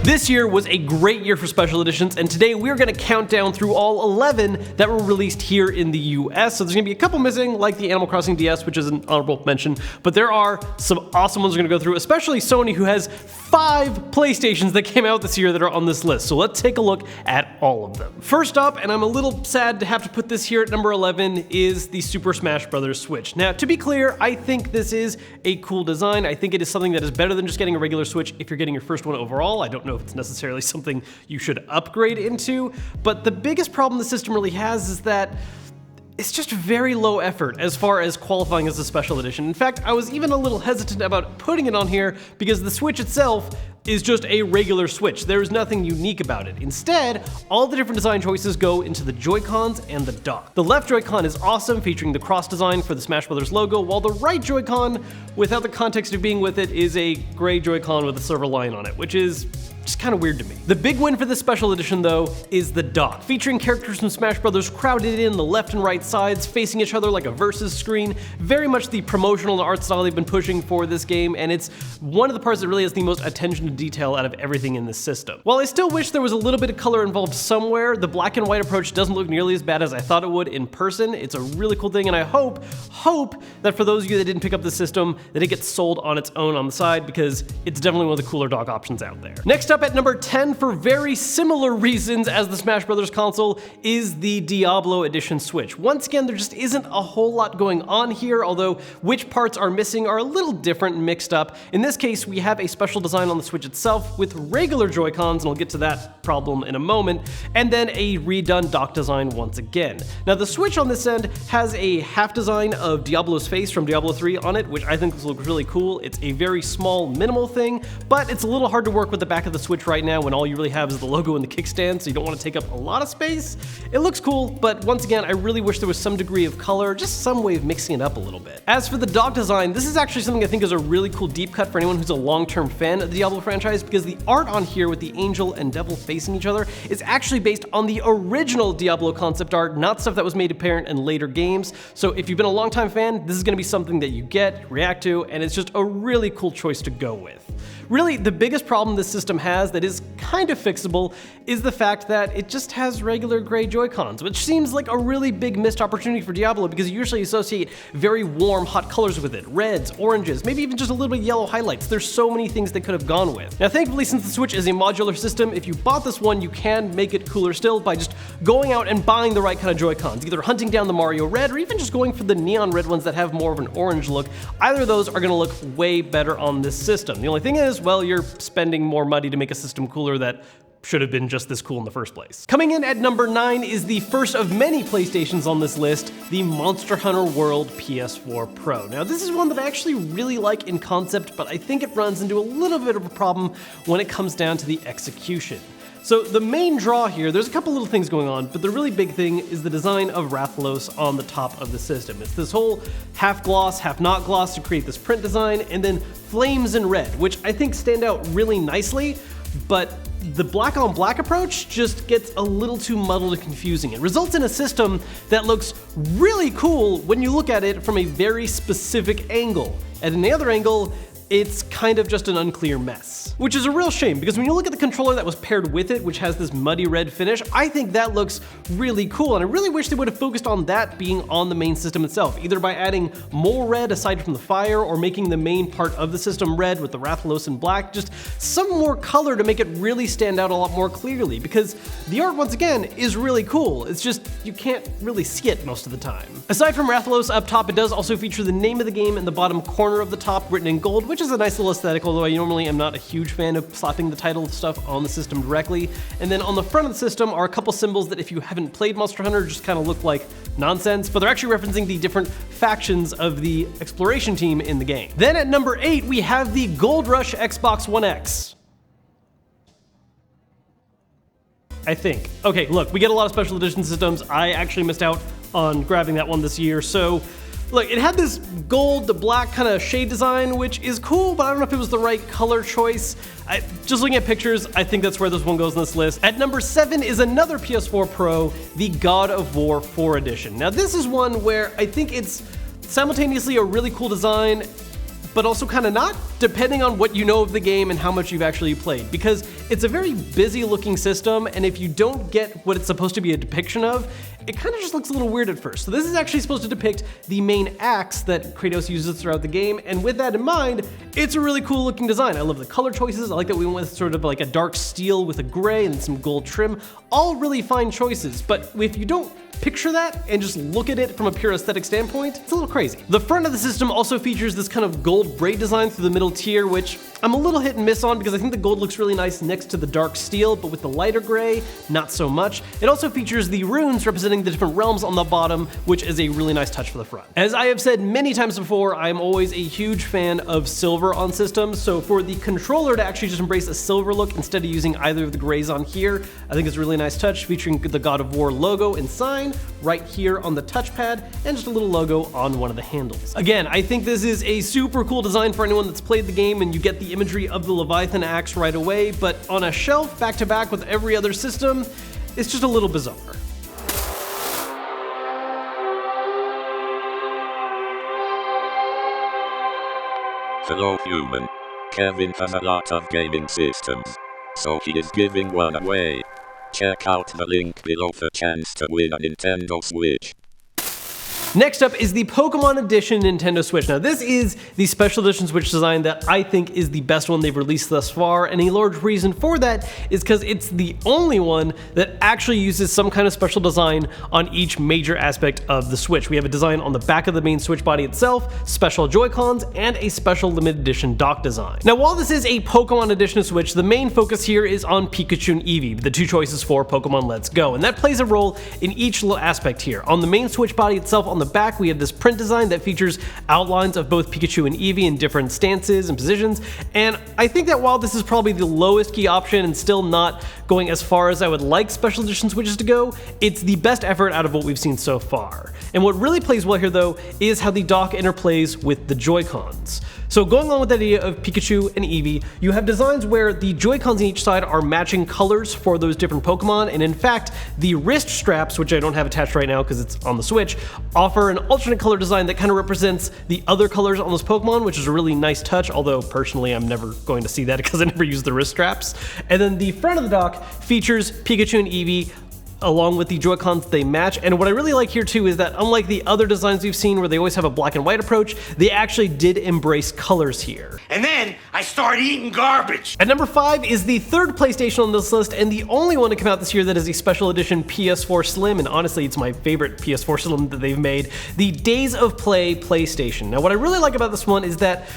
This year was a great year for special editions, and today we're going to count down through all 11 that were released here in the US. So there's going to be a couple missing, like the Animal Crossing DS, which is an honorable mention, but there are some awesome ones we're going to go through, especially Sony, who has 5 PlayStations that came out this year that are on this list. So let's take a look at all of them. First up, and I'm a little sad to have to put this here at number 11, is the Super Smash Bros. Switch. Now, to be clear, I think this is a cool design. I think it is something that is better than just getting a regular Switch if you're getting your first one overall. I don't know if it's necessarily something you should upgrade into, but the biggest problem the system really has is that it's just very low effort as far as qualifying as a special edition. In fact, I was even a little hesitant about putting it on here because the Switch itself is just a regular Switch. There's nothing unique about it. Instead, all the different design choices go into the Joy-Cons and the dock. The left Joy-Con is awesome, featuring the cross design for the Smash Bros. Logo, while the right Joy-Con, without the context of being with it, is a gray Joy-Con with a silver line on it, which is just kind of weird to me. The big win for this special edition, though, is the dock, featuring characters from Smash Bros. Crowded in the left and right sides, facing each other like a versus screen. Very much the promotional art style they've been pushing for this game, and it's one of the parts that really has the most attention to detail out of everything in this system. While I still wish there was a little bit of color involved somewhere, the black and white approach doesn't look nearly as bad as I thought it would in person. It's a really cool thing, and I hope that for those of you that didn't pick up the system, that it gets sold on its own on the side, because it's definitely one of the cooler dock options out there. Next up at number 10, for very similar reasons as the Smash Bros. Console, is the Diablo Edition Switch. Once again, there just isn't a whole lot going on here, although which parts are missing are a little different and mixed up. In this case, we have a special design on the Switch itself with regular Joy-Cons, and I'll get to that problem in a moment, and then a redone dock design once again. Now, the Switch on this end has a half design of Diablo's face from Diablo 3 on it, which I think looks really cool. It's a very small, minimal thing, but it's a little hard to work with the back of the Switch right now when all you really have is the logo and the kickstand, so you don't want to take up a lot of space. It looks cool, but once again, I really wish there was some degree of color, just some way of mixing it up a little bit. As for the dock design, this is actually something I think is a really cool deep cut for anyone who's a long-term fan of the Diablo franchise, because the art on here with the angel and devil facing each other is actually based on the original Diablo concept art, not stuff that was made apparent in later games. So if you've been a long-time fan, this is going to be something that you get, react to, and it's just a really cool choice to go with. Really, the biggest problem this system has that is kind of fixable is the fact that it just has regular gray Joy-Cons, which seems like a really big missed opportunity for Diablo because you usually associate very warm, hot colors with it. Reds, oranges, maybe even just a little bit of yellow highlights. There's so many things they could have gone with. Now, thankfully, since the Switch is a modular system, if you bought this one, you can make it cooler still by just going out and buying the right kind of Joy-Cons, either hunting down the Mario Red or even just going for the neon red ones that have more of an orange look. Either of those are going to look way better on this system. The only thing is, well, you're spending more money to make a system cooler that should have been just this cool in the first place. Coming in at number 9 is the first of many PlayStations on this list, the Monster Hunter World PS4 Pro. Now, this is one that I actually really like in concept, but I think it runs into a little bit of a problem when it comes down to the execution. So the main draw here, there's a couple little things going on, but the really big thing is the design of Rathalos on the top of the system. It's this whole half gloss, half not gloss to create this print design, and then flames in red, which I think stand out really nicely, but the black on black approach just gets a little too muddled and confusing. It results in a system that looks really cool when you look at it from a very specific angle. And in the other angle, it's kind of just an unclear mess. Which is a real shame, because when you look at the controller that was paired with it, which has this muddy red finish, I think that looks really cool, and I really wish they would have focused on that being on the main system itself, either by adding more red aside from the fire, or making the main part of the system red with the Rathalos in black, just some more color to make it really stand out a lot more clearly, because the art, once again, is really cool. It's just, you can't really see it most of the time. Aside from Rathalos up top, it does also feature the name of the game in the bottom corner of the top, written in gold, which is a nice little aesthetic, although I normally am not a huge fan of slapping the title stuff on the system directly. And then on the front of the system are a couple symbols that if you haven't played Monster Hunter just kind of look like nonsense, but they're actually referencing the different factions of the exploration team in the game. Then at number 8, we have the Gold Rush Xbox One X. I think. Okay, look, we get a lot of special edition systems. I actually missed out on grabbing that one this year, so look, it had this gold to black kind of shade design, which is cool, but I don't know if it was the right color choice. Just looking at pictures, I think that's where this one goes on this list. At number 7 is another PS4 Pro, the God of War 4 Edition. Now, this is one where I think it's simultaneously a really cool design, but also kind of not, depending on what you know of the game and how much you've actually played, because it's a very busy looking system, and if you don't get what it's supposed to be a depiction of, it kind of just looks a little weird at first. So this is actually supposed to depict the main axe that Kratos uses throughout the game, and with that in mind, it's a really cool looking design. I love the color choices. I like that we went with sort of like a dark steel with a gray and some gold trim. All really fine choices, but if you don't picture that and just look at it from a pure aesthetic standpoint, it's a little crazy. The front of the system also features this kind of gold braid design through the middle tier, which I'm a little hit and miss on because I think the gold looks really nice next to the dark steel, but with the lighter gray, not so much. It also features the runes representing the different realms on the bottom, which is a really nice touch for the front. As I have said many times before, I'm always a huge fan of silver on systems, so for the controller to actually just embrace a silver look instead of using either of the grays on here, I think it's a really nice touch, featuring the God of War logo and sign right here on the touchpad, and just a little logo on one of the handles. Again, I think this is a super cool design for anyone that's played the game, and you get the imagery of the Leviathan axe right away, but on a shelf back to back with every other system, it's just a little bizarre. Hello human. Kevin has a lot of gaming systems, so he is giving one away. Check out the link below for a chance to win a Nintendo Switch. Next up is the Pokemon Edition Nintendo Switch. Now this is the special edition Switch design that I think is the best one they've released thus far, and a large reason for that is because it's the only one that actually uses some kind of special design on each major aspect of the Switch. We have a design on the back of the main Switch body itself, special Joy-Cons, and a special limited edition dock design. Now while this is a Pokemon Edition Switch, the main focus here is on Pikachu and Eevee, the two choices for Pokemon Let's Go, and that plays a role in each little aspect here. On the main Switch body itself, on the back, we have this print design that features outlines of both Pikachu and Eevee in different stances and positions, and I think that while this is probably the lowest key option and still not going as far as I would like special edition Switches to go, it's the best effort out of what we've seen so far. And what really plays well here though is how the dock interplays with the Joy-Cons. So going on with the idea of Pikachu and Eevee, you have designs where the Joy-Cons on each side are matching colors for those different Pokemon, and in fact, the wrist straps, which I don't have attached right now because it's on the Switch, offer an alternate color design that kind of represents the other colors on those Pokemon, which is a really nice touch, although personally I'm never going to see that because I never use the wrist straps. And then the front of the dock features Pikachu and Eevee along with the Joy-Cons they match, and what I really like here too is that unlike the other designs we've seen where they always have a black and white approach, they actually did embrace colors here. And then I started eating garbage. At number 5 is the third PlayStation on this list, and the only one to come out this year that is a special edition PS4 Slim, and honestly it's my favorite PS4 Slim that they've made, the Days of Play PlayStation. Now what I really like about this one is that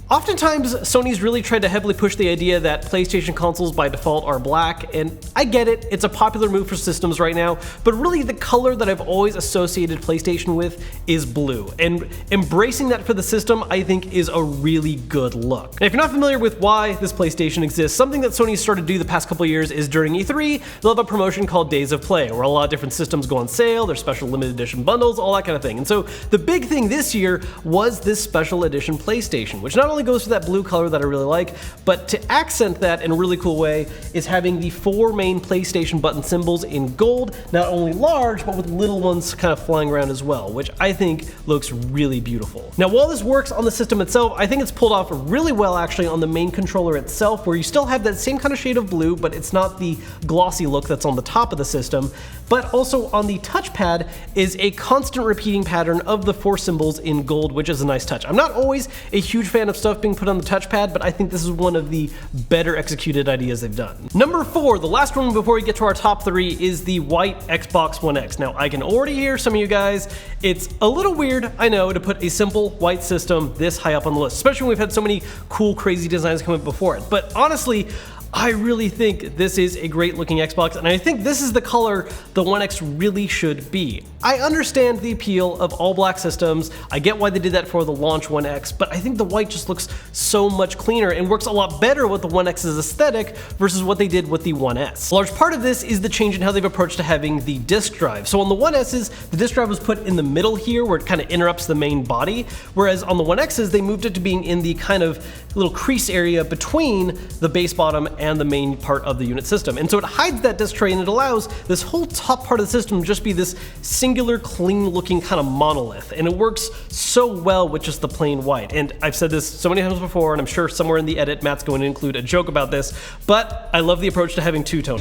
oftentimes, Sony's really tried to heavily push the idea that PlayStation consoles by default are black, and I get it, it's a popular move for systems right now, but really the color that I've always associated PlayStation with is blue, and embracing that for the system I think is a really good look. Now, if you're not familiar with why this PlayStation exists, something that Sony started to do the past couple years is during E3, they'll have a promotion called Days of Play, where a lot of different systems go on sale, there's special limited edition bundles, all that kind of thing. And so the big thing this year was this special edition PlayStation, which not only goes for that blue color that I really like, but to accent that in a really cool way is having the 4 main PlayStation button symbols in gold, not only large, but with little ones kind of flying around as well, which I think looks really beautiful. Now, while this works on the system itself, I think it's pulled off really well actually on the main controller itself, where you still have that same kind of shade of blue, but it's not the glossy look that's on the top of the system, but also on the touchpad is a constant repeating pattern of the 4 symbols in gold, which is a nice touch. I'm not always a huge fan of stuff being put on the touchpad, but I think this is one of the better executed ideas they've done. Number 4, the last one before we get to our top 3, is the white Xbox One X. Now, I can already hear some of you guys, it's a little weird, I know, to put a simple white system this high up on the list, especially when we've had so many cool, crazy designs come up before it. But honestly, I really think this is a great looking Xbox, and I think this is the color the One X really should be. I understand the appeal of all black systems, I get why they did that for the launch One X, but I think the white just looks so much cleaner and works a lot better with the One X's aesthetic versus what they did with the One S. A large part of this is the change in how they've approached to having the disk drive. So on the One S's, the disk drive was put in the middle here where it kind of interrupts the main body, whereas on the One X's, they moved it to being in the kind of little crease area between the base bottom and and the main part of the unit system. And so it hides that disc tray and it allows this whole top part of the system to just be this singular, clean looking kind of monolith. And it works so well with just the plain white. And I've said this so many times before, and I'm sure somewhere in the edit Matt's going to include a joke about this, but I love the approach to having two-tone.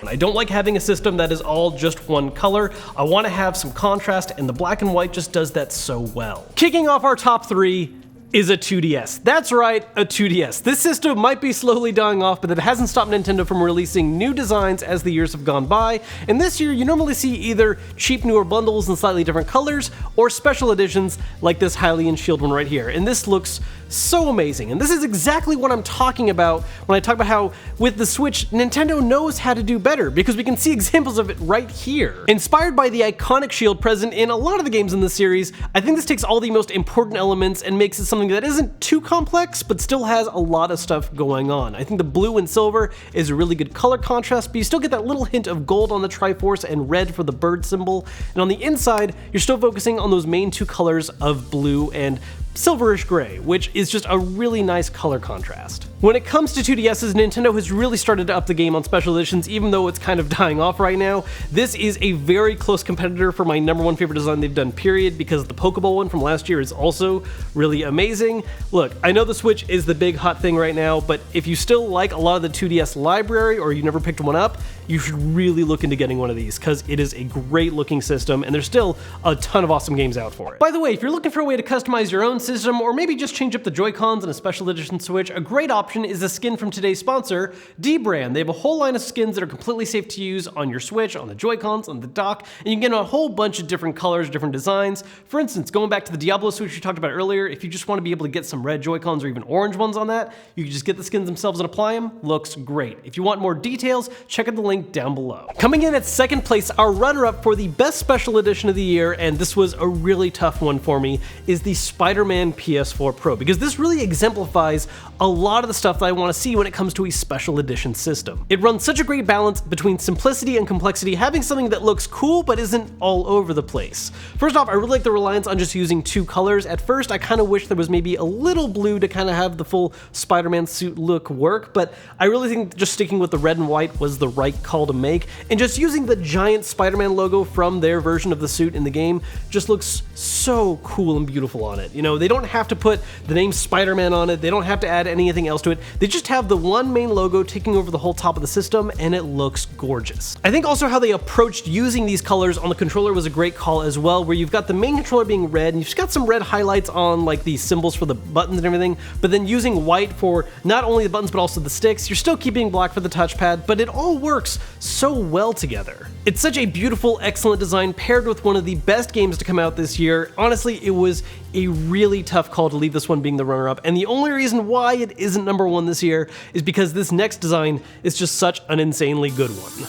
I don't like having a system that is all just one color. I want to have some contrast, and the black and white just does that so well. Kicking off our top 3 is a 2DS. That's right, a 2DS. This system might be slowly dying off, but it hasn't stopped Nintendo from releasing new designs as the years have gone by. And this year, you normally see either cheap newer bundles in slightly different colors, or special editions like this Hylian Shield one right here. And this looks so amazing. And this is exactly what I'm talking about when I talk about how, with the Switch, Nintendo knows how to do better, because we can see examples of it right here. Inspired by the iconic shield present in a lot of the games in the series, I think this takes all the most important elements and makes it something that isn't too complex, but still has a lot of stuff going on. I think the blue and silver is a really good color contrast, but you still get that little hint of gold on the Triforce and red for the bird symbol. And on the inside, you're still focusing on those main 2 colors of blue and silverish gray, which is just a really nice color contrast. When it comes to 2DSs, Nintendo has really started to up the game on special editions, even though it's kind of dying off right now. This is a very close competitor for my #1 favorite design they've done, period, because the Pokeball one from last year is also really amazing. Look, I know the Switch is the big hot thing right now, but if you still like a lot of the 2DS library, or you never picked one up, you should really look into getting one of these, because it is a great looking system, and there's still a ton of awesome games out for it. By the way, if you're looking for a way to customize your own system, or maybe just change up the Joy-Cons in a special edition Switch, a great option is a skin from today's sponsor, D-Brand. They have a whole line of skins that are completely safe to use on your Switch, on the Joy-Cons, on the dock, and you can get a whole bunch of different colors, different designs. For instance, going back to the Diablo Switch we talked about earlier, if you just want to be able to get some red Joy-Cons or even orange ones on that, you can just get the skins themselves and apply them. Looks great. If you want more details, check out the link down below. Coming in at second place, our runner-up for the best special edition of the year, and this was a really tough one for me, is the Spider-Man PS4 Pro, because this really exemplifies a lot of the stuff that I want to see when it comes to a special edition system. It runs such a great balance between simplicity and complexity, having something that looks cool but isn't all over the place. First off, I really like the reliance on just using 2 colors. At first, I kind of wish there was maybe a little blue to kind of have the full Spider-Man suit look work, but I really think just sticking with the red and white was the right call to make, and just using the giant Spider-Man logo from their version of the suit in the game just looks so cool and beautiful on it. You know, they don't have to put the name Spider-Man on it, they don't have to add anything else to it, they just have the one main logo taking over the whole top of the system, and it looks gorgeous. I think also how they approached using these colors on the controller was a great call as well, where you've got the main controller being red, and you've just got some red highlights on like the symbols for the buttons and everything, but then using white for not only the buttons but also the sticks. You're still keeping black for the touchpad, but it all works so well together. It's such a beautiful, excellent design paired with one of the best games to come out this year. Honestly, it was a really tough call to leave this one being the runner-up, and the only reason why it isn't #1 this year is because this next design is just such an insanely good one.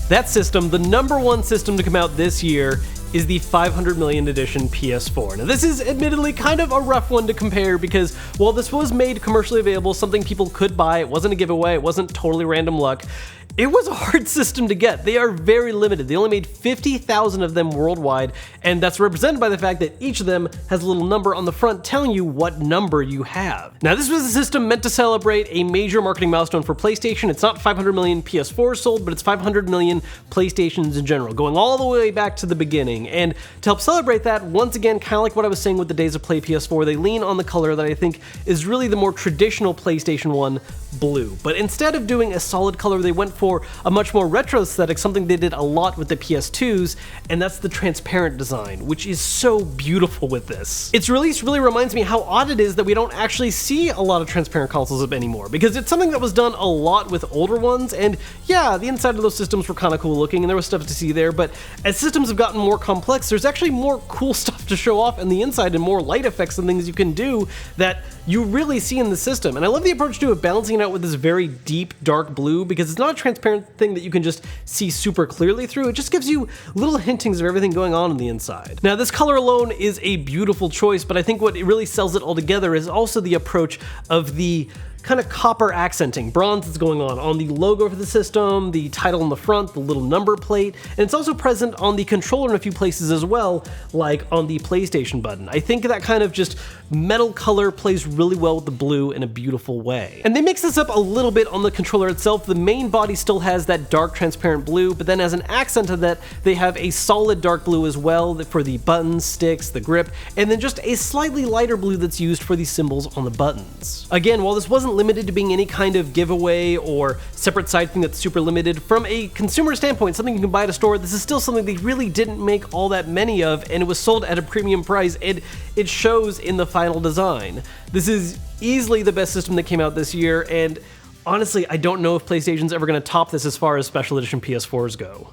That system, the #1 system to come out this year, is the 500 million edition PS4. Now this is admittedly kind of a rough one to compare, because while this was made commercially available, something people could buy, it wasn't a giveaway, it wasn't totally random luck, it was a hard system to get. They are very limited. They only made 50,000 of them worldwide, and that's represented by the fact that each of them has a little number on the front telling you what number you have. Now this was a system meant to celebrate a major marketing milestone for PlayStation. It's not 500 million PS4s sold, but it's 500 million PlayStations in general, going all the way back to the beginning. And to help celebrate that, once again, kind of like what I was saying with the Days of Play PS4, they lean on the color that I think is really the more traditional PlayStation 1 blue. But instead of doing a solid color, they went for a much more retro aesthetic, something they did a lot with the PS2s, and that's the transparent design, which is so beautiful with this. Its release really reminds me how odd it is that we don't actually see a lot of transparent consoles anymore, because it's something that was done a lot with older ones, and yeah, the inside of those systems were kind of cool looking, and there was stuff to see there, but as systems have gotten more complex, there's actually more cool stuff to show off in the inside and more light effects and things you can do that you really see in the system. And I love the approach to it, balancing it out with this very deep dark blue, because it's not a transparent thing that you can just see super clearly through. It just gives you little hintings of everything going on the inside. Now this color alone is a beautiful choice, but I think what really sells it all together is also the approach of the kind of copper accenting, bronze that's going on the logo for the system, the title in the front, the little number plate, and it's also present on the controller in a few places as well, like on the PlayStation button. I think that kind of just metal color plays really well with the blue in a beautiful way. And they mix this up a little bit on the controller itself. The main body still has that dark transparent blue, but then as an accent of that, they have a solid dark blue as well for the buttons, sticks, the grip, and then just a slightly lighter blue that's used for the symbols on the buttons. Again, while this wasn't limited to being any kind of giveaway or separate side thing that's super limited, from a consumer standpoint, something you can buy at a store, this is still something they really didn't make all that many of, and it was sold at a premium price, and it shows in the final design. This is easily the best system that came out this year, and honestly, I don't know if PlayStation's ever going to top this as far as special edition PS4s go.